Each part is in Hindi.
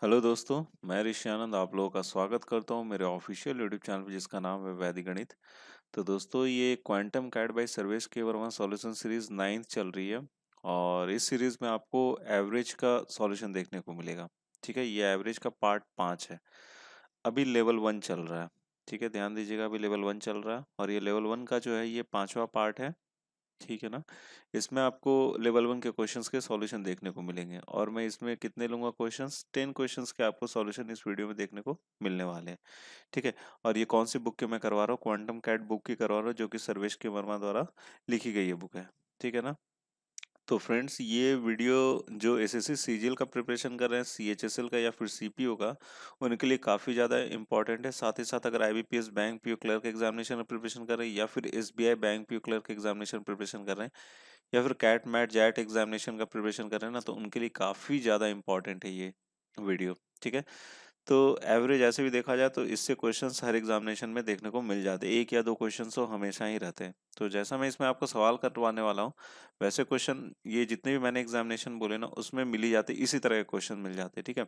हेलो दोस्तों, मैं ऋषि आनंद आप लोगों का स्वागत करता हूं मेरे ऑफिशियल यूट्यूब चैनल पर जिसका नाम है वैदिक गणित। तो दोस्तों ये क्वांटम कैट बाय सर्वेश के वर्मा सॉल्यूशन सीरीज 9th चल रही है और इस सीरीज में आपको एवरेज का सॉल्यूशन देखने को मिलेगा। ठीक है, ये एवरेज का पार्ट 5 है। अभी लेवल 1 चल रहा है। ठीक है, ध्यान दीजिएगा, अभी लेवल 1 चल रहा है और ये लेवल 1 का जो है ये 5वां पार्ट है। ठीक है ना। इसमें आपको लेवल 1 के क्वेश्चंस के सॉल्यूशन देखने को मिलेंगे और मैं इसमें कितने लूंगा क्वेश्चंस, 10 क्वेश्चंस के आपको सॉल्यूशन इस वीडियो में देखने को मिलने वाले हैं। ठीक है। और ये कौन सी बुक के मैं करवा रहा हूँ, क्वांटम कैट बुक की करवा रहा हूँ जो कि सर्वेश के वर्मा द्वारा लिखी गई ये बुक है। ठीक है ना। तो फ्रेंड्स ये वीडियो जो एसएससी सीजीएल का प्रिपरेशन कर रहे हैं, सीएचएसएल का या फिर सीपीओ का, उनके लिए काफ़ी ज़्यादा इंपॉर्टेंट है। साथ ही साथ अगर IBPS bank PO clerk examination में प्रिपरेशन कर रहे हैं या फिर SBI bank PO clerk examination preparation कर रहे हैं या फिर कैट मैट जैट एग्जामिनेशन का प्रिपरेशन कर रहे हैं ना, तो उनके लिए काफ़ी ज़्यादा इंपॉर्टेंट है ये वीडियो। ठीक है। तो एवरेज ऐसे भी देखा जाए तो इससे क्वेश्चंस हर एग्जामिनेशन में देखने को मिल जाते हैं, एक या दो क्वेश्चंस तो हमेशा ही रहते हैं। तो जैसा मैं इसमें आपको सवाल करवाने वाला हूँ वैसे क्वेश्चन ये जितने भी मैंने एग्जामिनेशन बोले ना उसमें मिल ही जाते, इसी तरह के क्वेश्चन मिल जाते। ठीक है।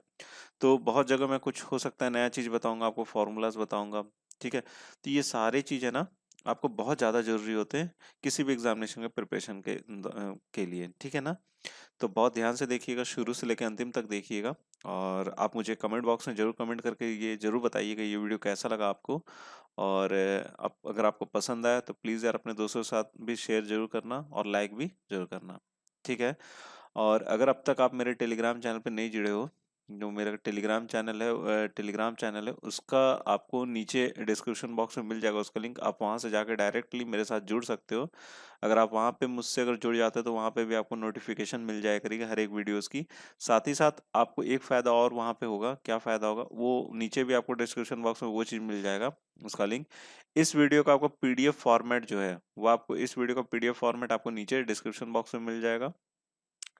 तो बहुत जगह मैं कुछ हो सकता है नया चीज बताऊंगा आपको, फॉर्मूलाज बताऊंगा। ठीक है। तो ये सारी चीजें ना आपको बहुत ज्यादा जरूरी होते हैं किसी भी एग्जामिनेशन के प्रिपरेशन के लिए। ठीक है ना। तो बहुत ध्यान से देखिएगा, शुरू से लेकर अंतिम तक देखिएगा और आप मुझे कमेंट बॉक्स में जरूर कमेंट करके ये जरूर बताइएगा ये वीडियो कैसा लगा आपको। और आप अगर आपको पसंद आया तो प्लीज़ यार अपने दोस्तों के साथ भी शेयर जरूर करना और लाइक भी जरूर करना। ठीक है। और अगर अब तक आप मेरे टेलीग्राम चैनल पे नहीं जुड़े हो, जो मेरा टेलीग्राम चैनल है उसका आपको नीचे डिस्क्रिप्शन बॉक्स में मिल जाएगा उसका लिंक, आप वहां से जाकर डायरेक्टली मेरे साथ जुड़ सकते हो। अगर आप वहां पे मुझसे अगर जुड़ जाते हो तो वहां पे भी आपको नोटिफिकेशन मिल जाया करेगी हर एक वीडियोस की। साथ ही साथ आपको एक फायदा और वहां पे होगा, क्या फायदा होगा वो नीचे भी आपको डिस्क्रिप्शन बॉक्स में वो चीज मिल जाएगा, उसका लिंक। इस वीडियो का आपको पीडीएफ फॉर्मेट जो है वो आपको इस वीडियो का पीडीएफ फॉर्मेट आपको नीचे डिस्क्रिप्शन बॉक्स में मिल जाएगा।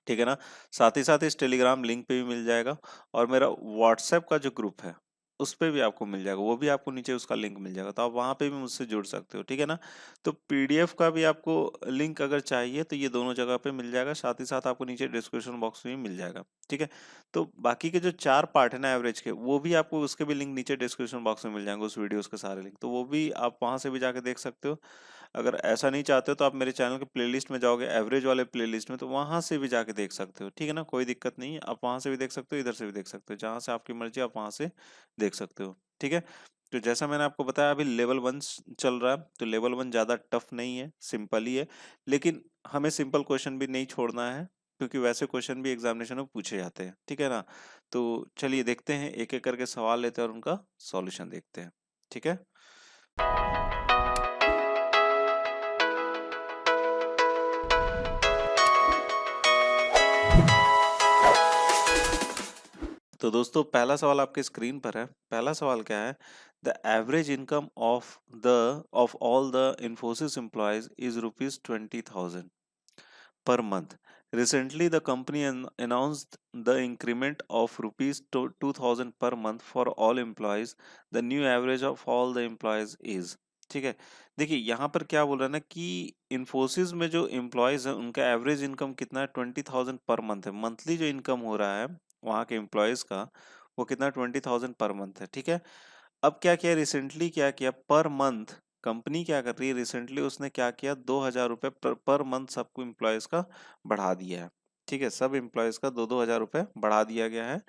ठीक है ना। साथ ही साथ इस टेलीग्राम लिंक पे भी मिल जाएगा और मेरा व्हाट्सएप का जो ग्रुप है उस पे भी आपको मिल जाएगा, वो भी आपको नीचे उसका लिंक मिल जाएगा, तो आप वहां पे भी मुझसे जुड़ सकते हो। ठीक है ना। तो पीडीएफ का भी आपको लिंक अगर चाहिए तो ये दोनों जगह पे मिल जाएगा, साथ ही साथ आपको नीचे डिस्क्रिप्शन बॉक्स में भी मिल जाएगा। ठीक है। तो बाकी के जो 4 पार्ट है ना एवरेज के, वो भी आपको उसके भी लिंक नीचे डिस्क्रिप्शन बॉक्स में मिल जाएंगे, उस वीडियोस के सारे लिंक, तो वो भी आप वहां से भी जाके देख सकते हो। अगर ऐसा नहीं चाहते हो तो आप मेरे चैनल के प्लेलिस्ट में जाओगे, एवरेज वाले प्लेलिस्ट में, तो वहां से भी जाके देख सकते हो। ठीक है ना, कोई दिक्कत नहीं है, आप वहां से भी देख सकते हो, इधर से भी देख सकते हो, जहां से आपकी मर्जी आप वहां से देख सकते हो। ठीक है। तो जैसा मैंने आपको बताया अभी लेवल 1 चल रहा है, तो लेवल 1 ज्यादा टफ नहीं है, सिंपल ही है। लेकिन हमें सिंपल क्वेश्चन भी नहीं छोड़ना है क्योंकि वैसे क्वेश्चन भी एग्जामिनेशन में पूछे जाते हैं। ठीक है ना। तो चलिए देखते हैं, एक एक करके सवाल लेते हैं और उनका सॉल्यूशन देखते हैं। ठीक है। तो दोस्तों पहला सवाल आपके स्क्रीन पर है। पहला सवाल क्या है, the average income of all the Infosys employees is ₹20,000 per month. Recently the company announced the increment of ₹2,000 per month for all employees. The new average of all the employees is। ठीक है। देखिए यहाँ पर क्या बोल रहा है ना कि इन्फोसिस में जो एम्प्लॉयज है उनका एवरेज इनकम कितना है, 20,000 पर मंथ है। मंथली जो इनकम हो रहा है वहाँ के एम्प्लॉयज का वो कितना, 20,000 पर मंथ है। ठीक है। अब क्या किया रिसेंटली, क्या किया पर मंथ, कंपनी क्या कर रही है रिसेंटली, उसने क्या किया, 2,000 रुपए पर मंथ सबको एम्प्लॉयज का बढ़ा दिया है। ठीक है, सब एम्प्लॉयज का 2-2 हजार रुपए बढ़ा दिया गया है।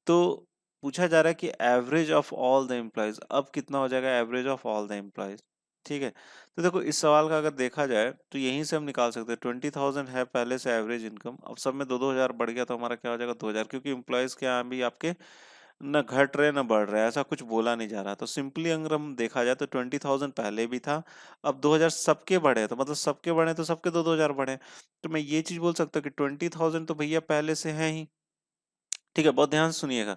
तो पूछा जा रहा है कि average of all the employees अब कितना हो जाएगा, average of all the employees. ठीक है। तो देखो इस सवाल का अगर देखा जाए तो यहीं से हम निकाल सकते हैं, 20,000 है पहले से एवरेज इनकम, अब सब में 2-2 हजार बढ़ गया तो हमारा क्या हो जाएगा, 2,000, क्योंकि एम्प्लॉयज के यहाँ भी आपके ना घट रहे ना बढ़ रहे, ऐसा कुछ बोला नहीं जा रहा। तो सिंपली अगर हम देखा जाए तो 20,000 पहले भी था, अब 2,000 सबके बढ़े, तो मतलब सबके बढ़े तो सबके 2-2 हजार बढ़े। तो मैं ये चीज बोल सकता हूँ कि 20,000 तो भैया पहले से है ही। ठीक है, बहुत ध्यान से सुनिएगा,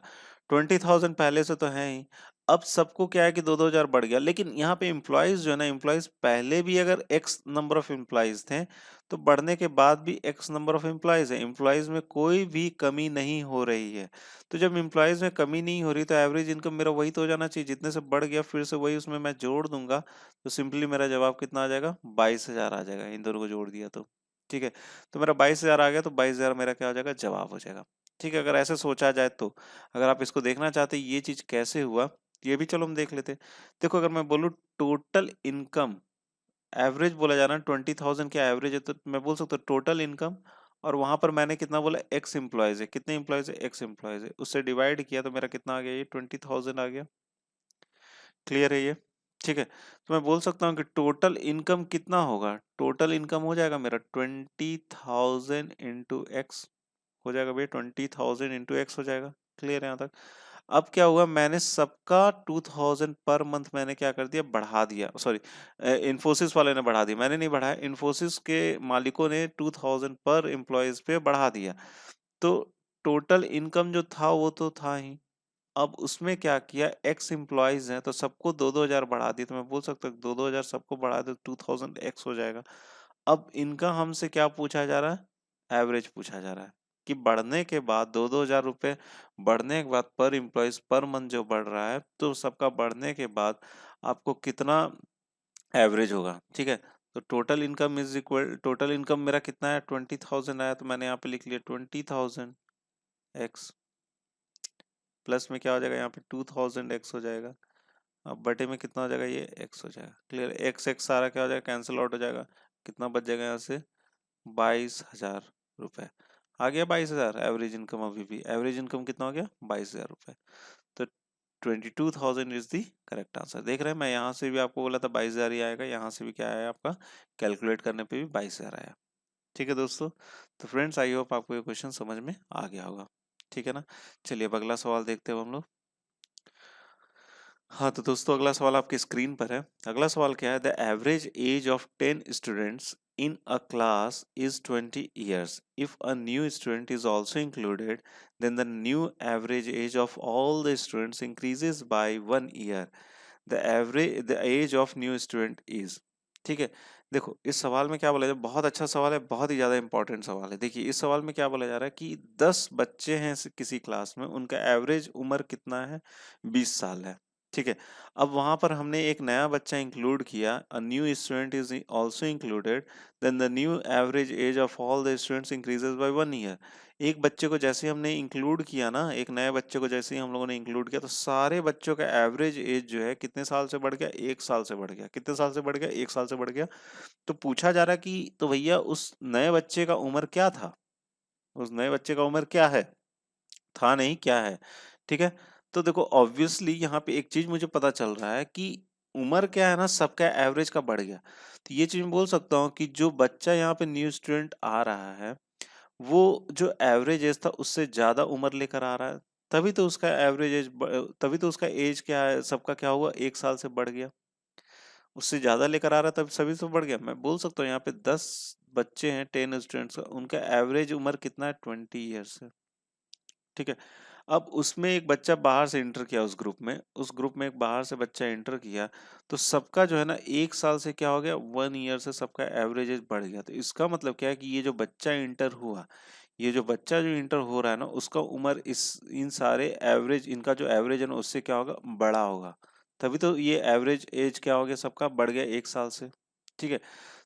20,000 पहले से तो है ही। अब सबको क्या है कि 2-2 हजार बढ़ गया, लेकिन यहाँ पे एम्प्लॉयज जो है ना, एम्प्लॉयज पहले भी अगर एक्स नंबर ऑफ एम्प्लॉयज थे तो बढ़ने के बाद भी एक्स नंबर ऑफ एम्प्लॉयज है, एम्प्लॉयज में कोई भी कमी नहीं हो रही है। तो जब एम्प्लॉयज में कमी नहीं हो रही तो एवरेज इनकम मेरा वही तो हो जाना चाहिए, जितने से बढ़ गया फिर से वही उसमें मैं जोड़ दूंगा, तो सिंपली मेरा जवाब कितना आ जाएगा, 22,000 आ जाएगा, इन दोनों को जोड़ दिया तो। ठीक है। तो मेरा 22,000 आ गया, तो 22,000 मेरा क्या हो जाएगा, जवाब हो जाएगा। ठीक है, अगर ऐसे सोचा जाए तो। अगर आप इसको देखना चाहते ये चीज कैसे हुआ, ये भी चलो हम देख लेते। देखो अगर मैं बोलूँ टोटल इनकम एवरेज बोला जा रहा है, 20,000 क्या एवरेज है, तो मैं बोल सकता हूँ टोटल इनकम, और वहां पर मैंने कितना बोला, एक्स एम्प्लॉयज है, कितने एम्प्लॉयज है, एक्स एम्प्लॉयज है, उससे डिवाइड किया तो मेरा कितना आ गया, ये 20,000 आ गया। क्लियर है ये? ठीक है, तो मैं बोल सकता हूँ कि टोटल इनकम कितना होगा, टोटल इनकम हो जाएगा मेरा 20,000 इंटू एक्स, हो जाएगा भैया 20,000 इंटू एक्स हो जाएगा। क्लियर है यहाँ तक? अब क्या हुआ, मैंने सबका 2,000 पर मंथ मैंने क्या कर दिया, बढ़ा दिया, सॉरी इन्फोसिस वाले ने बढ़ा दिया, मैंने नहीं बढ़ाया, इन्फोसिस के मालिकों ने 2,000 पर एम्प्लॉयज पे बढ़ा दिया। तो टोटल इनकम जो था वो तो था ही, अब उसमें क्या किया, एक्स एम्प्लॉयज हैं तो सबको 2-2 हजार बढ़ा दिया, तो मैं बोल सकता हूँ 2-2 हजार सबको बढ़ा दो, 2,000 एक्स हो जाएगा। अब इनका हमसे क्या पूछा जा रहा है, एवरेज पूछा जा रहा है कि बढ़ने के बाद 2-2 हजार रुपए बढ़ने के बाद पर एम्प्लॉयज पर मंथ जो बढ़ रहा है, तो सबका बढ़ने के बाद आपको कितना एवरेज होगा। ठीक है, तो total income is equal, total income मेरा कितना है, 20,000 आया, तो मैंने यहाँ पे लिख लिया 20,000 एक्स, प्लस में क्या हो जाएगा यहाँ पे 2,000 एक्स हो जाएगा, अब बटे में कितना हो जाएगा, ये एक्स हो जाएगा। क्लियर, एक्स एक्स सारा क्या हो जाएगा, कैंसिल आउट हो जाएगा, कितना बच जाएगा यहाँ से, 22,000 रुपए आ गया। 22,000 एवरेज इनकम, अभी भी एवरेज इनकम कितना हो गया, 22,000 रुपए। तो 22,000 इज दी करेक्ट आंसर। देख रहे हैं, मैं यहाँ से भी आपको बोला था 22,000 ही आएगा, यहाँ से भी क्या आया आपका, कैलकुलेट करने पे भी 22,000 आया। ठीक है दोस्तों, तो फ्रेंड्स आई होप आपको ये क्वेश्चन समझ में आ गया होगा। ठीक है ना, चलिए अब अगला सवाल देखते हैं हम लोग। हाँ तो दोस्तों अगला सवाल आपकी स्क्रीन पर है। अगला सवाल क्या है, the average age of 10 students in a class is 20 years. If a new student is also included, then the new average age of all the students increases by 1 year. The age of new student is, ठीक है। देखो इस सवाल में क्या बोला जाए, बहुत अच्छा सवाल है, बहुत ही ज्यादा इंपॉर्टेंट सवाल है। देखिए इस सवाल में क्या बोला जा रहा है कि 10 बच्चे हैं किसी क्लास में, उनका एवरेज उम्र कितना है, 20 साल है। ठीक है, अब वहां पर हमने एक नया बच्चा इंक्लूड किया, a new student is also included, then the new average age of all the students increases by 1 year. एक बच्चे को जैसे ही हमने इंक्लूड किया ना, एक नए बच्चे को जैसे ही हम लोगों ने इंक्लूड किया, तो सारे बच्चों का एवरेज एज जो है कितने साल से बढ़ गया, 1 साल से बढ़ गया। कितने साल से बढ़ गया, 1 साल से बढ़ गया। तो पूछा जा रहा है कि तो भैया उस नए बच्चे का उम्र क्या था, उस नए बच्चे का उम्र क्या है, था नहीं क्या है। ठीक है, तो देखो ऑब्वियसली यहाँ पे एक चीज मुझे पता चल रहा है कि उम्र क्या है ना, सबका एवरेज का बढ़ गया। तो ये चीज मैं बोल सकता हूँ कि जो बच्चा यहाँ पे न्यू स्टूडेंट आ रहा है, वो जो एवरेज एज था उससे ज्यादा उम्र लेकर आ रहा है, तभी तो उसका एवरेज एज, तभी तो उसका एज क्या है, सबका क्या हुआ, 1 साल से बढ़ गया। उससे ज्यादा लेकर आ रहा है तब सभी से बढ़ गया। मैं बोल सकता हूँ यहाँ पे 10 बच्चे हैं, 10 स्टूडेंट्स, उनका एवरेज उम्र कितना है, 20 ईयर्स है। ठीक है, अब उसमें एक बच्चा बाहर से एंटर किया, उस ग्रुप में, उस ग्रुप में एक बाहर से बच्चा एंटर किया, तो सबका जो है ना 1 साल से क्या हो गया, 1 ईयर से सबका एवरेज एज बढ़ गया। तो इसका मतलब क्या है कि ये जो बच्चा इंटर हुआ, ये जो बच्चा जो इंटर हो रहा है ना, उसका उम्र इस इन सारे एवरेज, इनका जो एवरेज है ना उससे क्या होगा, बड़ा होगा। तभी तो ये एवरेज एज क्या हो गया, सबका बढ़ गया 1 साल से। ठीक है,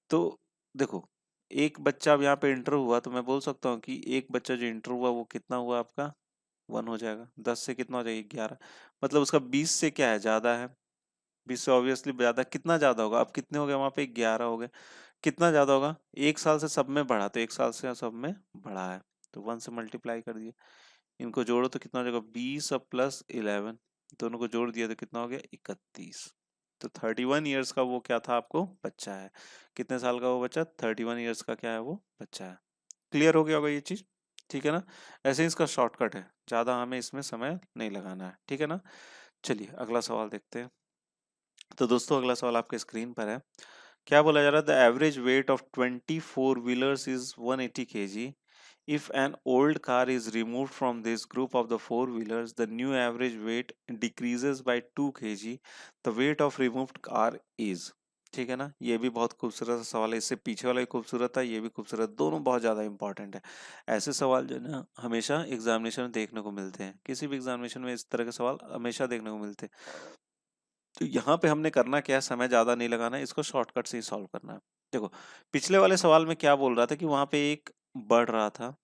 तो देखो एक बच्चा अब यहाँ पे इंटर हुआ, तो मैं बोल सकता हूँ कि एक बच्चा जो इंटर हुआ वो कितना हुआ आपका, 1 हो जाएगा। 10 से कितना हो जाएगा, 11, मतलब उसका 20 से क्या है, ज्यादा है। 20 से ऑब्वियसली ज्यादा, कितना ज्यादा होगा, अब कितने हो गए वहां पे, 11 हो गए। कितना ज्यादा होगा, 1 साल से सब में बढ़ा, तो 1 साल से सब में बढ़ा है, तो 1 से मल्टीप्लाई कर दिए। इनको जोड़ो तो कितना हो जाएगा, 20 अब प्लस 11, दोनों को जोड़ दिया तो कितना हो गया, 31। तो 31 ईयर्स का वो क्या था, आपको बच्चा है। कितने साल का वो बच्चा, 31 ईयर्स का क्या है, वो बच्चा है। क्लियर हो गया होगा ये चीज। ठीक है ना, ऐसे ही इसका शॉर्टकट है, ज्यादा हमें इसमें समय नहीं लगाना है। ठीक है ना, चलिए अगला सवाल देखते हैं। तो दोस्तों अगला सवाल आपके स्क्रीन पर है। क्या बोला जा रहा है, the average weight of 24 wheelers is 180 kg. If an old car is removed from this group of the four-wheelers, the new average weight decreases by 2 kg. The weight of removed car is, ठीक है ना, ये भी बहुत खूबसूरत सवाल है, इससे पीछे वाला भी खूबसूरत है, ये भी खूबसूरत, दोनों बहुत ज्यादा इंपॉर्टेंट है। ऐसे सवाल जो है ना हमेशा एग्जामिनेशन में देखने को मिलते हैं, किसी भी एग्जामिनेशन में इस तरह के सवाल हमेशा देखने को मिलते हैं। तो यहाँ पे हमने करना क्या है, समय ज्यादा नहीं लगाना है, इसको शॉर्टकट से ही सॉल्व करना है। देखो पिछले वाले सवाल में क्या बोल रहा था कि वहां पे एक बढ़ रहा था,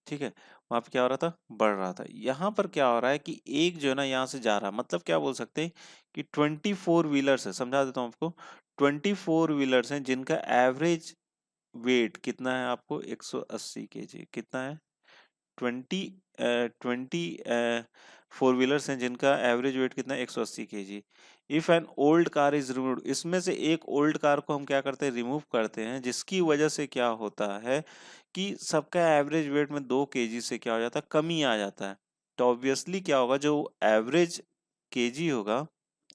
ठीक है, वहां पे क्या हो रहा था, बढ़ रहा था। यहाँ पर क्या हो रहा है कि एक जो है ना यहाँ से जा रहा है, मतलब क्या बोल सकते हैं कि 24 व्हीलर्स है, समझा देता हूँ आपको। 24 व्हीलर्स हैं जिनका एवरेज वेट कितना है आपको, 180 kg कितना है, 24 व्हीलर्स हैं जिनका एवरेज वेट कितना है, 180 kg। If an old car is removed, इसमें से एक ओल्ड कार को हम क्या करते हैं, रिमूव करते हैं, जिसकी वजह से क्या होता है कि सबका एवरेज वेट में 2 kg से क्या हो जाता है, कमी आ जाता है। तो ऑब्वियसली क्या होगा, जो एवरेज केजी होगा,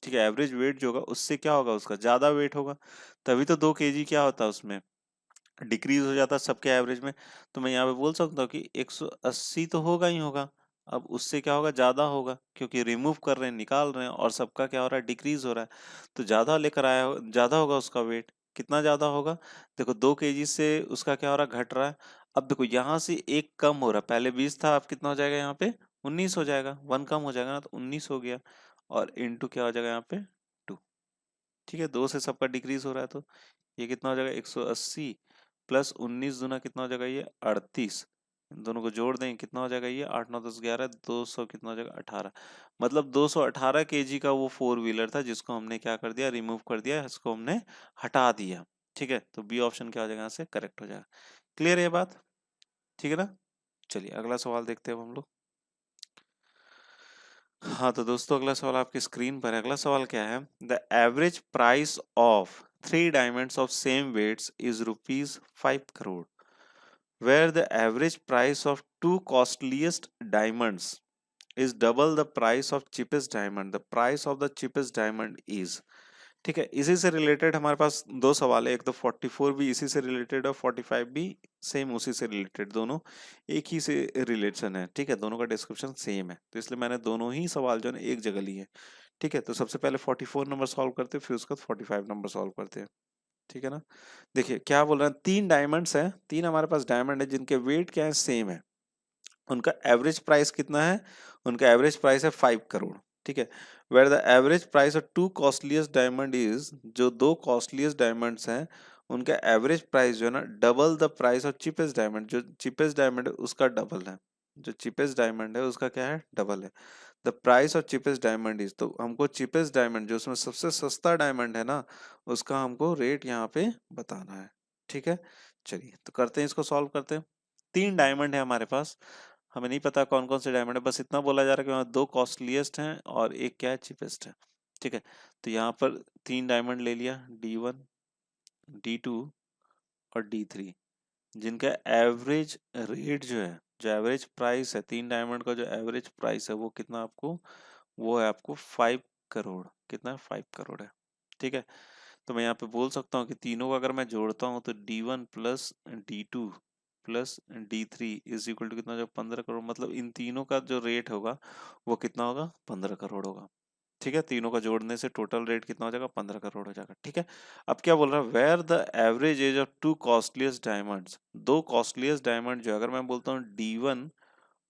ठीक है, एवरेज वेट जो होगा उससे क्या होगा, उसका ज्यादा वेट होगा, तभी तो 2 kg क्या होता है उसमें, डिक्रीज हो जाता है सबके एवरेज में। तो मैं यहाँ पे बोल सकता हूँ कि 180 तो होगा ही होगा, अब उससे क्या होगा, ज्यादा होगा, क्योंकि रिमूव कर रहे हैं, निकाल रहे हैं, और सबका क्या हो रहा है, डिक्रीज हो रहा है। तो ज्यादा लेकर आया ज्यादा होगा उसका वेट। कितना ज्यादा होगा, देखो 2 kg से उसका क्या हो रहा है, घट रहा है। अब देखो यहाँ से एक कम हो रहा है, पहले 20 था, अब कितना हो जाएगा यहाँ पे, 19 हो जाएगा, 1 कम हो जाएगा ना, तो 19 हो गया, और इंटू क्या हो जाएगा यहाँ पे, 2। ठीक है, 2 से सबका डिक्रीज हो रहा है, तो ये कितना हो जाएगा, 180 प्लस 19 दूना कितना हो जाएगा, ये 38। इन दोनों को जोड़ देंगे, कितना हो जाएगा, ये 8 9 10 11, 200 कितना हो जाएगा, 18। मतलब 218 kg का वो 4 व्हीलर था, जिसको हमने क्या कर दिया, रिमूव कर दिया, इसको हमने हटा दिया। ठीक है, तो बी ऑप्शन क्या हो जाएगा, यहाँ से करेक्ट हो जाएगा। क्लियर है ये बात, ठीक है ना। चलिए अगला सवाल देखते हैं अब हम लोग। हाँ तो दोस्तों, अगला सवाल आपकी स्क्रीन पर है। अगला सवाल क्या है, the average price of 3 diamonds of same weights is ₹5 crore, where the average price of two costliest diamonds is double the price of cheapest diamond. The price of the cheapest diamond is, ठीक है, इसी से रिलेटेड हमारे पास दो सवाल है। एक तो 44 भी इसी से रिलेटेड और 45 भी सेम उसी से रिलेटेड, दोनों एक ही से रिलेशन है। ठीक है, दोनों का डिस्क्रिप्शन सेम है, तो इसलिए मैंने दोनों ही सवाल जो है एक जगह लिए। ठीक है, तो सबसे पहले 44 नंबर सॉल्व करते हैं, फिर उसका 45 नंबर सॉल्व करते हैं। ठीक है ना। देखिए क्या बोल रहे हैं, 3 डायमंड्स हैं, 3 हमारे पास डायमंड है जिनके वेट क्या है, सेम है। उनका एवरेज प्राइस कितना है, उनका एवरेज प्राइस है 5 करोड़। ठीक है, where the average price of two costliest diamond is, जो दो कॉस्टलीस्ट डायमंड्स हैं उनका एवरेज प्राइस जो है ना, double the price of cheapest diamond, जो चीपेस्ट डायमंड है उसका डबल है, जो चीपेस्ट डायमंड है उसका क्या है, डबल है। The price of cheapest diamond is, तो हमको चीपेस्ट डायमंड जो उसमें सबसे सस्ता डायमंड है ना, उसका हमको रेट यहाँ पे बताना है। ठीक है, चलिए तो करते हैं, इसको सॉल्व करते हैं। 3 डायमंड है हमारे पास, हमें नहीं पता कौन कौन से डायमंड है, बस इतना बोला जा रहा है कि वहाँ 2 कॉस्टलीस्ट हैं और एक क्या है, चीपेस्ट है। ठीक है, तो यहाँ पर 3 डायमंड ले लिया, D1 D2 और D3, जिनका एवरेज रेट जो है, जो एवरेज प्राइस है, 3 डायमंड का जो एवरेज प्राइस है वो कितना आपको, वो है आपको 5 करोड़। कितना है, 5 करोड़ है। ठीक है, तो मैं यहाँ पे बोल सकता हूँ कि तीनों को अगर मैं जोड़ता हूँ तो D1 plus D2 plus D3 is equal to कितना, जो 15 करोड़, मतलब इन तीनों का जो रेट होगा वो कितना होगा, 15 करोड़ होगा। ठीक है, तीनों का जोड़ने से टोटल रेट कितना हो जाएगा, 15 करोड़ हो जाएगा। ठीक है, अब क्या बोल रहा है, where the average age of two costliest diamonds, दो कॉस्टलीस्ट डायमंड जो, अगर मैं बोलता हूँ D1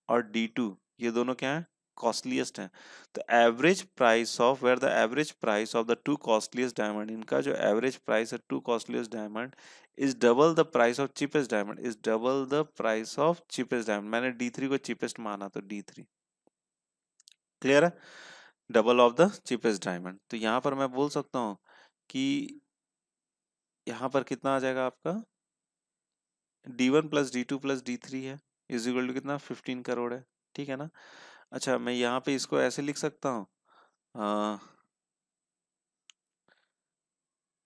और D2, ये दोनों क्या है, कॉस्टलीस्ट हैं। तो average price of, where the average price of the two costliest diamond, इनका जो एवरेज प्राइस है two costliest diamond is double the price of cheapest diamond, is double the price of cheapest diamond. मैंने D3 को चीपेस्ट माना, तो D3 क्लियर है, double of the cheapest diamond. तो यहाँ पर मैं बोल सकता हूँ कि यहाँ पर कितना आ जाएगा आपका, D1 plus D2 plus D3 है, इज इक्वल टू कितना, 15 करोड़ है। ठीक है ना। अच्छा मैं यहाँ पे इसको ऐसे लिख सकता हूँ,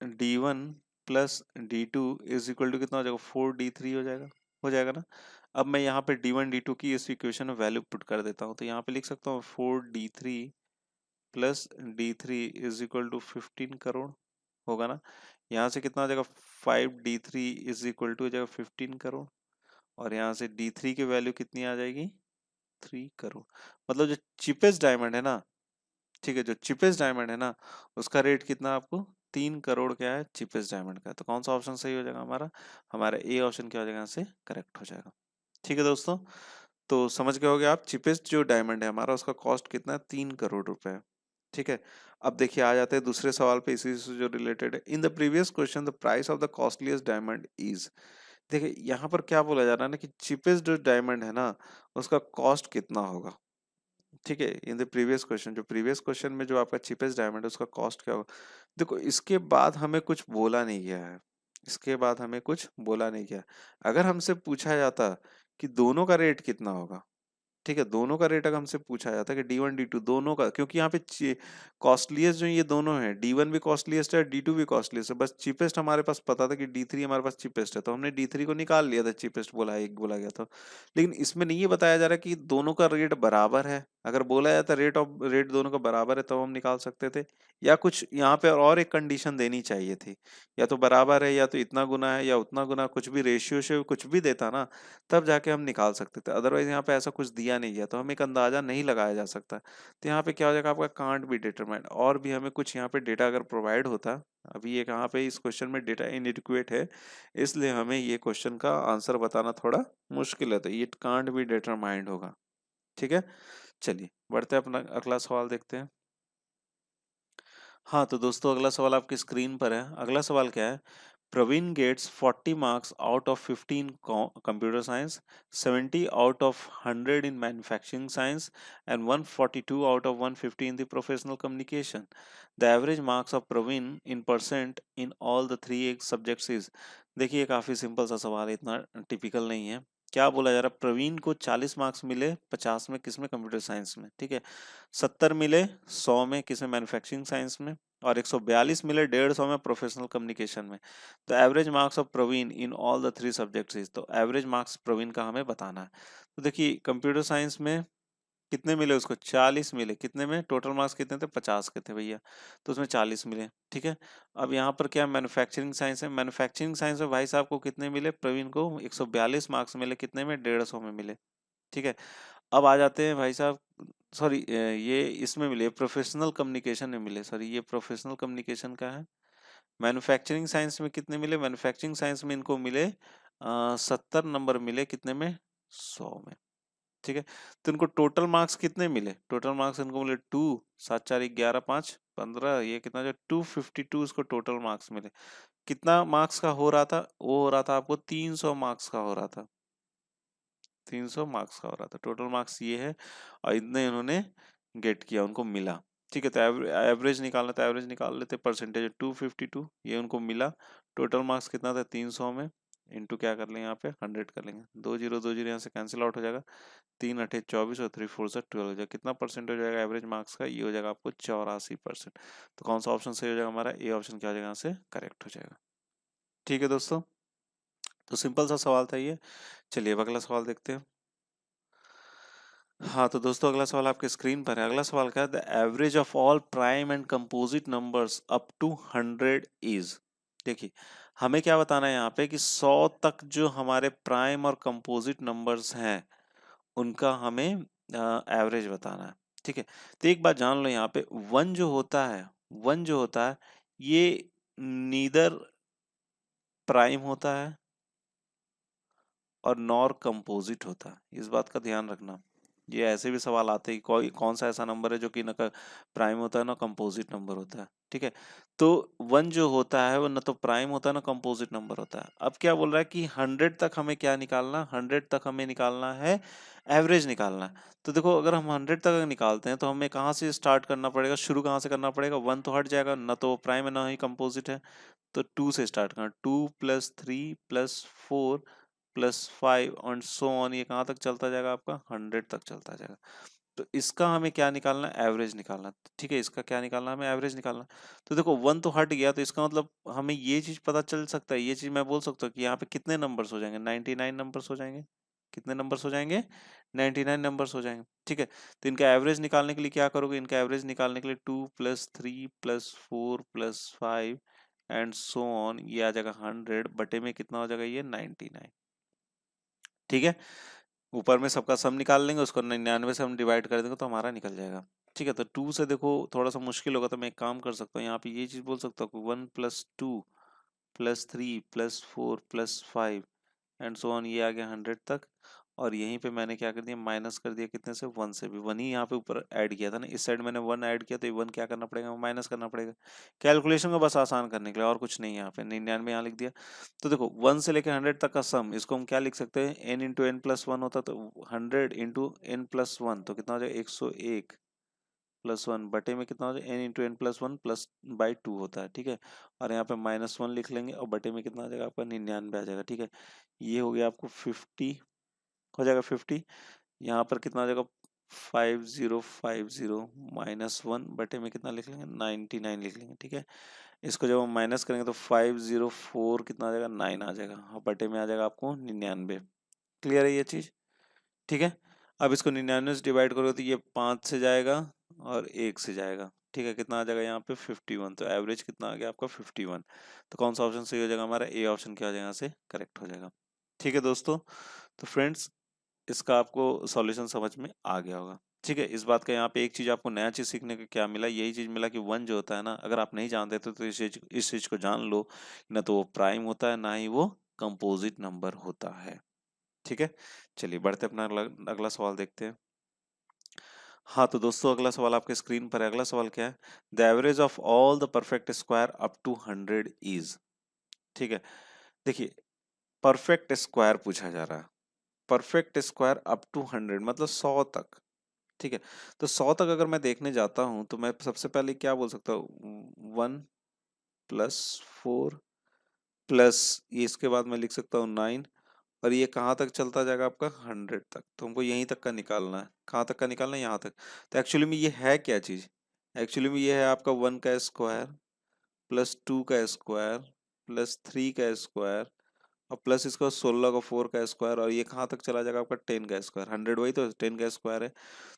D1 plus D2 is equal to कितना हो जाएगा, 4D3 हो जाएगा ना। अब मैं यहाँ पे D1 D2 की इस इक्वेशन में वैल्यू पुट कर देता हूँ, तो यहाँ पे लिख सकता हूँ 4D3 plus D3 is equal to 15 crore होगा ना। यहाँ से कितना हो जाएगा, 5D3 इज इक्वल टू हो जाएगा 15 करोड़, और यहाँ से D3 की वैल्यू कितनी आ जाएगी, 3 करोड़। मतलब जो चीपेस्ट डायमंड है ना, ठीक है, जो चीपेस्ट डायमंड है ना, उसका रेट कितना आपको, 3 करोड़ क्या है, चीपेस्ट डायमंड का। तो कौन सा ऑप्शन सही हो जाएगा हमारा, हमारा ए ऑप्शन क्या हो जाएगा, यहाँ से करेक्ट हो जाएगा। ठीक है दोस्तों, तो समझ गए होगे आप, चीपेस्ट जो डायमंड है हमारा उसका कॉस्ट कितना है, 3 करोड़ रुपए है। ठीक है, अब देखिए आ जाते हैं दूसरे सवाल पे, इसी से जो रिलेटेड है। In the previous question the price of the costliest diamond is, देखिए यहाँ पर क्या बोला जा रहा है ना कि चीपेस्ट जो डायमंड है ना उसका कॉस्ट कितना होगा। ठीक है, इन द प्रीवियस क्वेश्चन, जो प्रीवियस क्वेश्चन में जो आपका चीपेस्ट डायमंड है उसका कॉस्ट क्या होगा। देखो इसके बाद हमें कुछ बोला नहीं गया है, इसके बाद हमें कुछ बोला नहीं गया। अगर हमसे पूछा जाता कि दोनों का रेट कितना होगा, ठीक है, दोनों का रेट अगर हमसे पूछा जाता है कि D1 D2 दोनों का, क्योंकि यहाँ पे कॉस्टलीस्ट जो ये दोनों हैं, D1 भी कॉस्टलीस्ट है, D2 भी कॉस्टलीस्ट है, बस चीपेस्ट हमारे पास पता था कि D3 हमारे पास चीपेस्ट है, तो हमने D3 को निकाल लिया था, चीपेस्ट बोला एक बोला गया था। लेकिन इसमें नहीं ये बताया जा रहा कि दोनों का रेट बराबर है। अगर बोला जाता रेट दोनों का बराबर है तो हम निकाल सकते थे, या कुछ यहाँ पे और एक कंडीशन देनी चाहिए थी, या तो बराबर है या तो इतना गुना है या उतना गुना, कुछ भी रेशियो से कुछ भी देता ना, तब जाके हम निकाल सकते थे। अदरवाइज यहाँ पे ऐसा कुछ दिया नहीं गया तो हमें एक अंदाजा नहीं लगाया जा सकता। तो यहाँ पे क्या हो जाएगा आपका कांट बी डिटरमाइंड, और भी हमें कुछ यहाँ पे डेटा अगर प्रोवाइड होता, अभी ये यहाँ पे इस क्वेश्चन में डेटा इनएडिक्वेट है, इसलिए हमें ये क्वेश्चन का आंसर बताना थोड़ा मुश्किल है, तो इट कांट बी डिटरमाइंड होगा। ठीक है, चलिए बढ़ते हैं, अपना अगला सवाल देखते हैं। हाँ तो दोस्तों अगला सवाल आपकी स्क्रीन पर है। अगला सवाल क्या है, Praveen gets 40 marks out of 15 computer science, 70 out of 100 in manufacturing science, and 142 out of 150 in the professional communication. The average marks of Praveen in percent in all the three subjects is। देखिए काफी सिंपल सा सवाल है, इतना टिपिकल नहीं है। क्या बोला जा रहा है, प्रवीण को 40 मार्क्स मिले 50 में, किसमें, कंप्यूटर साइंस में, ठीक है, 70 मिले 100 में, किसमें, मैन्युफैक्चरिंग साइंस में, और 142 मिले 150 में प्रोफेशनल कम्युनिकेशन में। तो average marks of Praveen in all the three subjects is, तो एवरेज मार्क्स प्रवीण का हमें बताना है। तो देखिए कंप्यूटर साइंस में कितने मिले उसको, 40 मिले, कितने में, टोटल मार्क्स कितने थे, 50 के थे भैया, तो उसमें 40 मिले। ठीक है, अब यहाँ पर क्या मैन्युफैक्चरिंग साइंस है, मैन्युफैक्चरिंग साइंस में भाई साहब को कितने मिले, प्रवीण को 142 मार्क्स मिले, कितने में, 150 में मिले। ठीक है, अब आ जाते हैं भाई साहब, सॉरी ये इसमें मिले, प्रोफेशनल कम्युनिकेशन में मिले, सॉरी ये प्रोफेशनल कम्युनिकेशन का है। मैन्युफैक्चरिंग साइंस में कितने मिले, मैन्युफैक्चरिंग साइंस में इनको मिले 70 नंबर मिले, कितने में, 100 में। ठीक है, तो इनको टोटल मार्क्स कितने मिले, टोटल मार्क्स इनको मिले 2, 7 4 11 5 15, ये कितना जो 252 इसको टोटल मार्क्स मिले। कितना मार्क्स का हो रहा था, वो हो रहा था आपको 300 मार्क्स का हो रहा था, 300 मार्क्स का हो रहा था, टोटल मार्क्स ये है, और इतने इन्होंने गेट किया, उनको मिला। ठीक है, तो एवरेज निकालना, तो एवरेज निकाल लेते, परसेंटेज 252 ये उनको मिला, टोटल मार्क्स कितना था 300 में, इंटू क्या कर लेंगे यहाँ पे 100 कर लेंगे, 2 0 यहाँ से कैंसिल आउट हो जाएगा, 3 8 24 और 3 4 12 हो जाएगा, कितना परसेंट हो जाएगा एवरेज मार्क्स का, ये हो जाएगा आपको 84%। तो कौन सा ऑप्शन सही हो जाएगा हमारा, ए ऑप्शन क्या हो जाएगा यहाँ से करेक्ट हो जाएगा। ठीक है दोस्तों, तो सिंपल सा सवाल था ये। चलिए अब अगला सवाल देखते हैं। हाँ तो दोस्तों अगला सवाल आपके स्क्रीन पर है। अगला सवाल क्या है, the average of all prime and composite numbers up to 100 is. देखिए हमें क्या बताना है यहाँ पे कि 100 तक जो हमारे प्राइम और कंपोजिट नंबर्स हैं उनका हमें एवरेज बताना है। ठीक है, तो एक बात जान लो यहाँ पे, वन जो होता है, वन जो होता है ये नीदर प्राइम होता है और नॉर कंपोजिट होता है, इस बात का ध्यान रखना। ये ऐसे भी सवाल आते हैं, कोई कौन सा ऐसा नंबर है जो कि न प्राइम होता है ना कंपोजिट नंबर होता है। ठीक है, तो वन जो होता है वो न तो प्राइम होता है ना कंपोजिट नंबर होता है। अब क्या बोल रहा है कि 100 तक हमें क्या निकालना, 100 तक हमें निकालना है एवरेज निकालना है। तो देखो अगर हम 100 तक निकालते हैं तो हमें कहाँ से स्टार्ट करना पड़ेगा, शुरू कहाँ से करना पड़ेगा, वन तो हट जाएगा, ना तो प्राइम है ना ही कंपोजिट है, तो 2 से स्टार्ट करना, 2 + 3 + 4 +5 एंड सो ऑन, ये कहाँ तक चलता जाएगा आपका 100 तक चलता जाएगा। तो इसका हमें क्या निकालना है, एवरेज निकालना। ठीक है, इसका क्या निकालना है, हमें एवरेज निकालना। तो देखो वन तो हट गया, तो इसका मतलब हमें ये चीज पता चल सकता है, ये चीज मैं बोल सकता हूँ कि यहाँ पे कितने नंबर्स हो जाएंगे, 99 नंबर्स हो जाएंगे। कितने नंबर्स हो जाएंगे, 99 नंबर्स हो जाएंगे। ठीक है, तो इनका एवरेज निकालने के लिए क्या करोगे, इनका एवरेज निकालने के लिए 2 + 3 + 4 + 5 एंड सो ऑन, ये आ जाएगा 100 बटे में कितना हो जाएगा, ये 99। ठीक है, ऊपर में सबका सम निकाल लेंगे, उसको 99 से हम डिवाइड कर देंगे तो हमारा निकल जाएगा। ठीक है, तो 2 से देखो थोड़ा सा मुश्किल होगा, तो मैं एक काम कर सकता हूँ, यहाँ पे ये चीज बोल सकता हूँ 1 + 2 + 3 + 4 + 5 एंड सो ऑन, ये आ गया 100 तक। और यहीं पे मैंने क्या कर दिया, माइनस कर दिया कितने से, 1 से भी। 1 ही यहाँ पे ऊपर ऐड किया था ना, इस साइड मैंने 1 ऐड किया, तो ये 1 क्या करना पड़ेगा, माइनस करना पड़ेगा कैलकुलेशन को बस आसान करने के लिए, और कुछ नहीं है। यहाँ पे 99 यहाँ लिख दिया। तो देखो 1 से लेकर 100 तक का सम, इसको हम क्या लिख सकते हैं, n into n plus one होता, तो 100 इंटू एन प्लस वन, तो कितना हो जाएगा, 101 प्लस वन बटे में कितना हो जाएगा, n into n plus one plus by two होता है, ठीक है। और यहाँ पे -1 लिख लेंगे, और बटे में कितना आ जाएगा आपका, 99 आ जाएगा, ठीक है। ये हो गया आपको 50, हो जाएगा 50। यहाँ पर कितना आ जाएगा, 5050 -1 बटे में कितना लिख लेंगे, 99 लिख लेंगे, ठीक है। इसको जब हम माइनस करेंगे तो 504 कितना आ जाएगा, 9 आ जाएगा, और बटे में आ जाएगा आपको 99। क्लियर है ये चीज, ठीक है। अब इसको 99 से डिवाइड करोगे तो ये 5 से जाएगा और 1 से जाएगा, ठीक है। कितना आ जाएगा यहाँ पे 51, तो एवरेज कितना आ गया आपका 51। तो कौन सा ऑप्शन सही हो जाएगा हमारा, ए ऑप्शन क्या हो जाएगा, यहाँ से करेक्ट हो जाएगा। ठीक है दोस्तों, तो फ्रेंड्स इसका आपको सॉल्यूशन समझ में आ गया होगा, ठीक है। इस बात का यहाँ पे एक चीज आपको नया चीज सीखने को क्या मिला, यही चीज मिला कि वन जो होता है ना, अगर आप नहीं जानते थे तो इस चीज को जान लो, ना तो वो प्राइम होता है, ना ही वो कंपोजिट नंबर होता है, ठीक है। चलिए बढ़ते अपना अगला अगला सवाल देखते हैं। हाँ तो दोस्तों अगला सवाल आपके स्क्रीन पर है। अगला सवाल क्या है, the average of all the perfect square up to 100 is, ठीक है। देखिए परफेक्ट स्क्वायर पूछा जा रहा है, परफेक्ट स्क्वायर अप टू 100 मतलब 100 तक, ठीक है। तो 100 तक अगर मैं देखने जाता हूं तो मैं सबसे पहले क्या बोल सकता हूँ, 1 + 4 प्लस ये, इसके बाद मैं लिख सकता हूँ 9, और ये कहाँ तक चलता जाएगा आपका, 100 तक। तो हमको यहीं तक का निकालना है, कहाँ तक का निकालना है, यहाँ तक। तो एक्चुअली में ये है क्या चीज, एक्चुअली में ये है आपका 1 का स्क्वायर प्लस 2 का स्क्वायर प्लस 3 का स्क्वायर, और प्लस इसका 16 का 4 का स्क्वायर, और ये कहाँ तक चला जाएगा आपका 10 का स्क्वायर, 100 वही तो 10 का स्क्वायर है।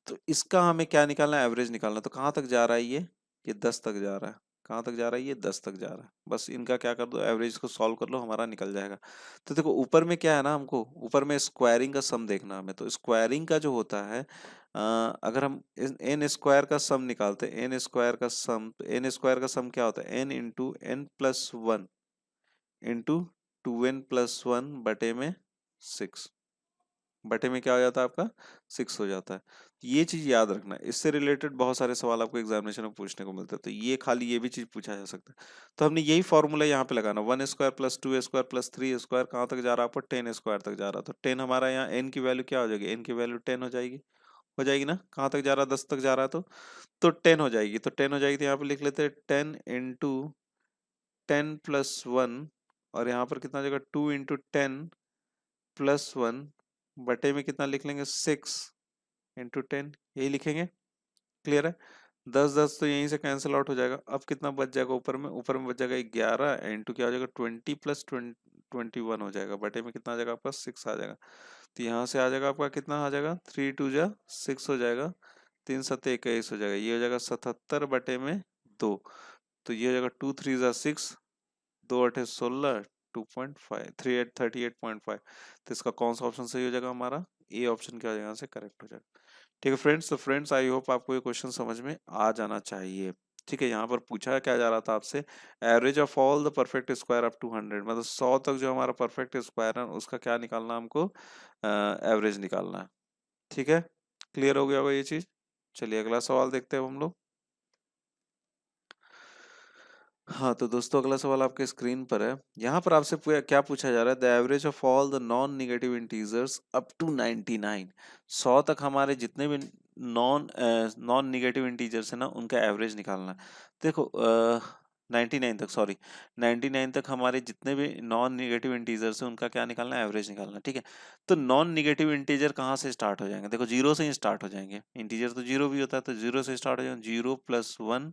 तो इसका हमें क्या निकालना है, एवरेज निकालना है। तो कहाँ तक जा रहा है ये 10 तक जा रहा है, कहाँ तक जा रहा है, ये 10 तक जा रहा है। बस इनका क्या कर दो, एवरेज को सॉल्व कर लो, हमारा निकल जाएगा। तो देखो ऊपर में क्या है ना, हमको ऊपर में स्क्वायरिंग का सम देखना है हमें। तो स्क्वायरिंग का जो होता है, अगर हम एन स्क्वायर का सम निकालते हैं, एन स्क्वायर का सम, तो एन स्क्वायर का सम क्या होता है, n into n plus one into 2n+1 बटे में 6, बटे में क्या हो जाता है आपका, 6 हो जाता है। तो ये चीज याद रखना है, इससे रिलेटेड बहुत सारे सवाल आपको एग्जामिनेशन में पूछने को मिलते हैं, तो ये खाली ये भी चीज पूछा जा सकता है। तो हमने यही फॉर्मूला यहाँ पे लगाना, 1² + 2² + 3² कहाँ तक जा रहा है आपको, 10² तक जा रहा है। तो 10 हमारा यहाँ n की वैल्यू क्या हो जाएगी, n की वैल्यू 10 हो जाएगी ना, कहाँ तक जा रहा है, 10 तक जा रहा है। तो 10 हो जाएगी, तो 10 हो जाएगी, तो यहाँ पे लिख लेते हैं 10 इंटू 10+1, और यहाँ पर कितना हो जाएगा, 2 इंटू 10+1 बटे में कितना लिख लेंगे, 6 इंटू 10, यही लिखेंगे। क्लियर है, 10 10 तो यहीं से कैंसिल आउट हो जाएगा। अब कितना बच जाएगा ऊपर में बच जाएगा 11 इंटू क्या हो जाएगा, 20+21 हो जाएगा, बटे में कितना आ जाएगा आपका, 6 आ जाएगा। तो यहाँ से आ जाएगा आपका कितना आ जाएगा, 3 2 जा 6 हो जाएगा, 3 7 21 हो जाएगा, ये हो जाएगा 77 बटे में 2। तो ये हो जाएगा 2 3 जा 6, 2 8 16, 2.5 38 38.5। तो इसका कौन सा ऑप्शन सही हो जाएगा हमारा, ए ऑप्शन क्या हो जाएगा, यहाँ से करेक्ट हो जाएगा। ठीक है फ्रेंड्स, तो फ्रेंड्स आई होप आपको ये क्वेश्चन समझ में आ जाना चाहिए। ठीक है, यहाँ पर पूछा क्या जा रहा था आपसे, average of all the perfect square up to 100, मतलब 100 तक जो हमारा परफेक्ट स्क्वायर है उसका क्या निकालना हमको, एवरेज निकालना है। ठीक है, क्लियर हो गया होगा ये चीज। चलिए अगला सवाल देखते हैं हम लोग। हाँ तो दोस्तों अगला सवाल आपके स्क्रीन पर है। यहाँ पर आपसे क्या पूछा जा रहा है, the average of all the non negative integers up to 99, 100 तक हमारे जितने भी नॉन निगेटिव इंटीजर्स है ना, उनका एवरेज निकालना है। देखो 99 तक, सॉरी 99 तक हमारे जितने भी नॉन निगेटिव इंटीजर्स हैं उनका क्या निकालना है, एवरेज निकालना है। ठीक है, तो नॉन निगेटिव इंटीजर कहाँ से स्टार्ट हो जाएंगे, देखो जीरो से ही स्टार्ट हो जाएंगे, इंटीजर तो जीरो भी होता है, तो जीरो से स्टार्ट हो जाएंगे, 0 + 1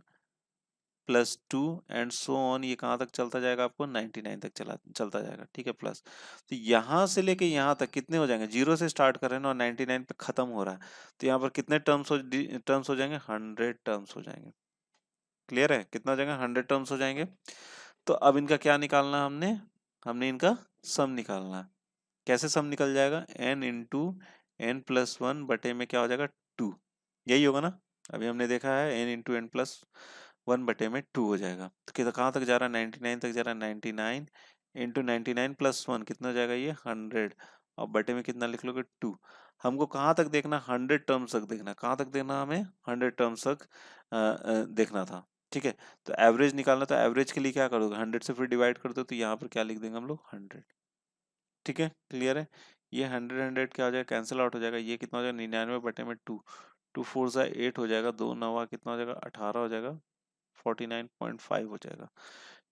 +2 एंड सो ऑन, ये कहाँ तक चलता जाएगा आपको, 99 तक चलता जाएगा। ठीक है, प्लस, तो यहाँ से लेके यहाँ तक कितने हो जाएंगे, जीरो से स्टार्ट कर रहे हैं ना और 99 पे खत्म हो रहा है, तो यहाँ पर कितने टर्म्स हो जाएंगे, 100 टर्म्स हो जाएंगे। क्लियर है, कितना हो जाएगा, 100 टर्म्स हो जाएंगे। तो अब इनका क्या निकालना है, हमने हमने इनका सम निकालना है। कैसे सम निकल जाएगा, n इंटू n+1 बटे में क्या हो जाएगा, 2, यही होगा ना। अभी हमने देखा है n इंटू n+1 बटे में 2 हो जाएगा। तो कितना कहाँ तक जा रहा है, 99 तक जा रहा है, 99 इंटू 99 + 1 कितना हो जाएगा, ये 100, और बटे में कितना लिख लोगे 2। हमको कहाँ तक देखना, 100 टर्म्स तक देखना। कहाँ तक देखना हमें, 100 टर्म्स तक देखना था। ठीक है, तो एवरेज निकालना, तो एवरेज के लिए क्या करोगे, 100 से फिर डिवाइड कर दो, तो यहाँ पर क्या लिख देंगे हम लोग, 100। ठीक है, क्लियर है। ये 100 100 क्या हो जाएगा, कैंसिल आउट हो जाएगा। ये कितना हो जाएगा, 99 बटे में 2, 2 4 सा 8 हो जाएगा, 2 9 कितना हो जाएगा, 18 हो जाएगा, 49.5 हो जाएगा।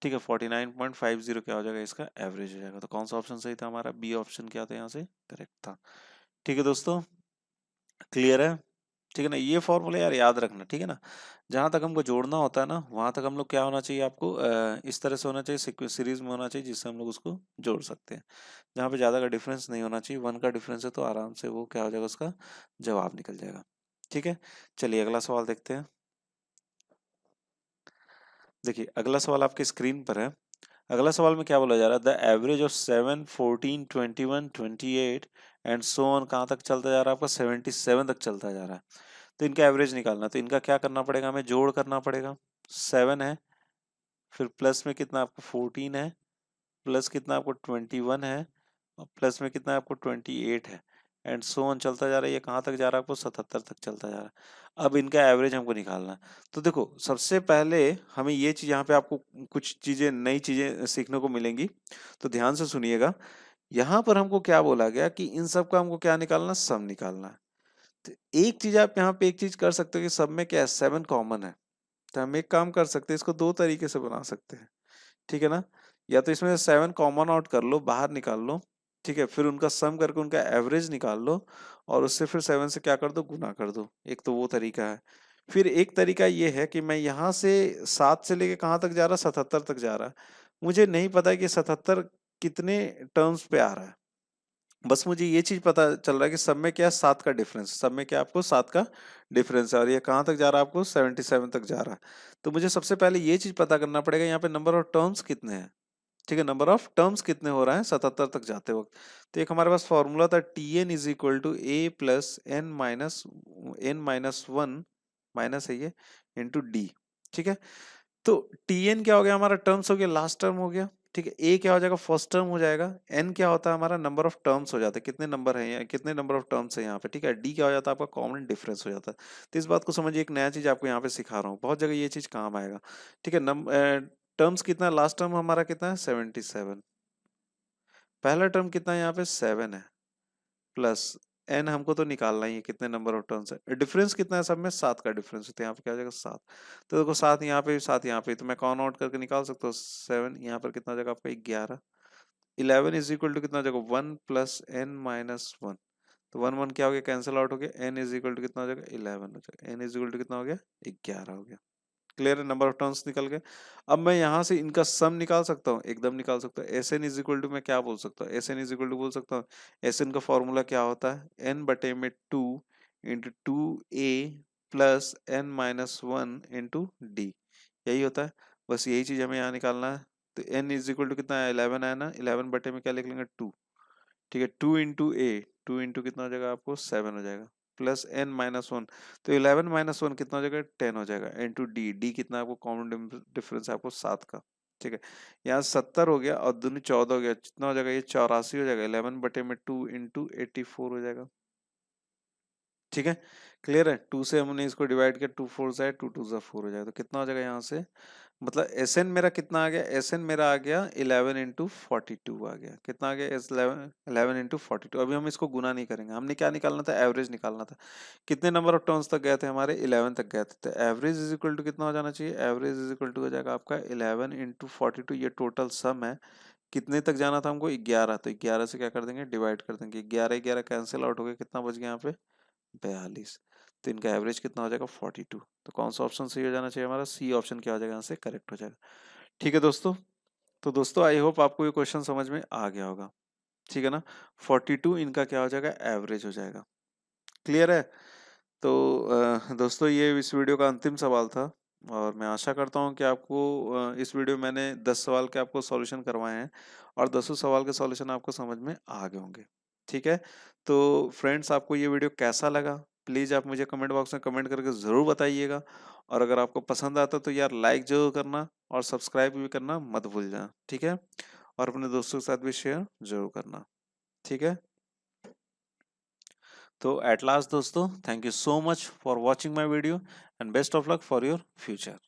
ठीक है, 49.50 क्या हो जाएगा, इसका एवरेज हो जाएगा। तो कौन सा ऑप्शन सही था हमारा, बी ऑप्शन क्या था यहाँ से करेक्ट था। ठीक है दोस्तों, क्लियर है। ठीक है ना, ये फॉर्मूला यार याद रखना, ठीक है ना। जहां तक हमको जोड़ना होता है ना, वहां तक हम लोग क्या होना चाहिए आपको, इस तरह से होना चाहिए, सीरीज में होना चाहिए, जिससे हम लोग उसको जोड़ सकते हैं। जहाँ पे ज्यादा का डिफरेंस नहीं होना चाहिए, 1 का डिफरेंस है तो आराम से वो क्या हो जाएगा, उसका जवाब निकल जाएगा। ठीक है, चलिए अगला सवाल देखते हैं। देखिए अगला सवाल आपके स्क्रीन पर है। अगला सवाल में क्या बोला जा रहा है, the average of 7 14 21 28 and so on कहाँ तक चलता जा रहा है आपका, 77 तक चलता जा रहा है। तो इनका एवरेज निकालना, तो इनका क्या करना पड़ेगा, हमें जोड़ करना पड़ेगा। 7 है, फिर प्लस में कितना आपको 14 है, प्लस कितना आपको 21 है, और प्लस में कितना आपको 28 है, एंड सो ऑन चलता जा रहा है। ये कहाँ तक जा रहा है आपको, 77 तक चलता जा रहा है। अब इनका एवरेज हमको निकालना है। तो देखो सबसे पहले हमें ये चीज, यहाँ पे आपको कुछ चीजें, नई चीजें सीखने को मिलेंगी, तो ध्यान से सुनिएगा। यहाँ पर हमको क्या बोला गया कि इन सब का हमको क्या निकालना, सम निकालना है। तो एक चीज आप यहाँ पे एक चीज कर सकते हो कि सब में क्या है, 7 कॉमन है। तो हम एक काम कर सकते हैं, इसको दो तरीके से बना सकते हैं। ठीक है ना, या तो इसमें 7 कॉमन आउट कर लो, बाहर निकाल लो। ठीक है, फिर उनका सम करके उनका एवरेज निकाल लो, और उससे फिर 7 से क्या कर दो, गुना कर दो। एक तो वो तरीका है। फिर एक तरीका ये है कि मैं यहाँ से 7 से लेके कहाँ तक जा रहा, 77 तक जा रहा है। मुझे नहीं पता है कि 77 कितने टर्म्स पे आ रहा है, बस मुझे ये चीज पता चल रहा है कि सब में क्या है, 7 का डिफरेंस, सब में क्या आपको 7 का डिफरेंस है, और ये कहाँ तक जा रहा है आपको, 77 तक जा रहा है। तो मुझे सबसे पहले ये चीज पता करना पड़ेगा, यहाँ पे नंबर ऑफ टर्म्स कितने हैं। ठीक है, नंबर ऑफ टर्म्स कितने हो रहा है 77 तक जाते वक्त। तो एक हमारे पास फॉर्मूला था, T n is equal to a plus n minus one, minus है ये, इंटू डी। ठीक है, तो टी एन क्या हो गया, हमारा टर्म्स हो गया, लास्ट टर्म हो गया। ठीक है, ए क्या हो जाएगा, फर्स्ट टर्म हो जाएगा। एन क्या होता है हमारा, नंबर ऑफ टर्म्स हो जाता है, कितने नंबर है यहाँ, कितने नंबर ऑफ टर्म्स है यहाँ पे। ठीक है, डी क्या हो जाता है आपका, कॉमन डिफरेंस हो जाता है। तो इस बात को समझिए, एक नया चीज आपको यहाँ पे सिखा रहा हूँ, बहुत जगह ये चीज काम आएगा। ठीक है, टर्म्स कितना, लास्ट टर्म हमारा कितना है, 77। पहला टर्म कितना है यहाँ पे, 7 है, प्लस एन हमको तो निकालना ही है, कितने नंबर ऑफ टर्म्स है। डिफरेंस कितना है, सब में 7 का डिफरेंस है, तो यहाँ पे क्या हो जाएगा, 7। तो देखो 7 यहाँ पे, 7 यहाँ पे, तो मैं कौन आउट करके निकाल सकता हूँ, 7 यहाँ पर कितना हो जाएगा आपका, 11। 11 इज इक्वल टू कितना हो जाएगा, 1 प्लस एन माइनस वन। तो 1 1 क्या हो गया, कैंसिल आउट हो गया। एन इज इक्वल टू कितना हो जाएगा, 11 हो जाएगा। एन इज इक्वल टू कितना हो गया, 11 हो गया। क्लियर है, नंबर ऑफ टर्न्स निकल गए। अब मैं यहाँ से इनका सम निकाल सकता हूँ, एकदम निकाल सकता हूँ। S n is equal to मैं क्या बोल सकता हूँ, S n is equal to बोल सकता हूँ, एस एन का फॉर्मूला क्या होता है, एन बटे में 2 into 2 a plus n minus one into d, यही होता है। बस यही चीज हमें यहाँ निकालना है। तो एन इज इक्वल टू कितना है, 11 है ना, 11 बटे में क्या लिख लेंगे, 2। ठीक है, 2 इंटू ए, 2 इंटू कितना हो जाएगा आपको, 7 हो जाएगा, प्लस एन माइनस वन। तो 11 माइनस वन कितना हो जाएगा, 10 हो जाएगा, इंटू डी, डी कितना आपको कॉमन डिफरेंस है आपको 7 का। ठीक है, यहाँ 70 हो गया और दूनी 14 हो गया, कितना हो जाएगा, ये 84 हो जाएगा। 11 बटे में 2 इंटू 84 हो जाएगा। ठीक है, क्लियर है। 2 से हमने इसको डिवाइड किया, 2 4 जाए, 2 2 4 हो जाएगा। तो कितना हो जाएगा यहाँ से, मतलब एस एन मेरा कितना आ गया, एस एन मेरा आ गया 11 इंटू 42 आ गया। कितना आ गया, एस 11 इंटू 42। अभी हम इसको गुना नहीं करेंगे, हमने क्या निकालना था, एवरेज निकालना था। कितने नंबर ऑफ टर्न्स तक गए थे हमारे, 11 तक गए थे। तो एवरेज इज इक्वल टू कितना हो जाना चाहिए, एवरेज इज इक्वल टू हो जाएगा आपका 11 इंटू 42, ये टोटल सम है। कितने तक जाना था हमको, 11। तो 11 से क्या कर देंगे, डिवाइड कर देंगे। 11 11 कैंसिल आउट हो गया, कितना बच गया यहाँ पे, 42। तो इनका एवरेज कितना हो जाएगा, 42। तो कौन सा ऑप्शन सही हो जाना चाहिए हमारा, सी ऑप्शन क्या हो जाएगा यहाँ से करेक्ट हो जाएगा। ठीक है दोस्तों, तो दोस्तों आई होप आपको ये क्वेश्चन समझ में आ गया होगा। ठीक है ना, 42 इनका क्या हो जाएगा, एवरेज हो जाएगा। क्लियर है। तो दोस्तों ये इस वीडियो का अंतिम सवाल था, और मैं आशा करता हूँ कि आपको इस वीडियो में मैंने 10 सवाल के आपको सॉल्यूशन करवाए हैं, और 10 सवाल के सॉल्यूशन आपको समझ में आ गए होंगे। ठीक है, तो फ्रेंड्स आपको ये वीडियो कैसा लगा, प्लीज़ आप मुझे कमेंट बॉक्स में कमेंट करके ज़रूर बताइएगा। और अगर आपको पसंद आता तो यार लाइक जरूर करना, और सब्सक्राइब भी करना मत भूल जाना। ठीक है, और अपने दोस्तों के साथ भी शेयर जरूर करना। ठीक है। तो एट लास्ट दोस्तों, thank you so much for watching my video and best of luck for your future.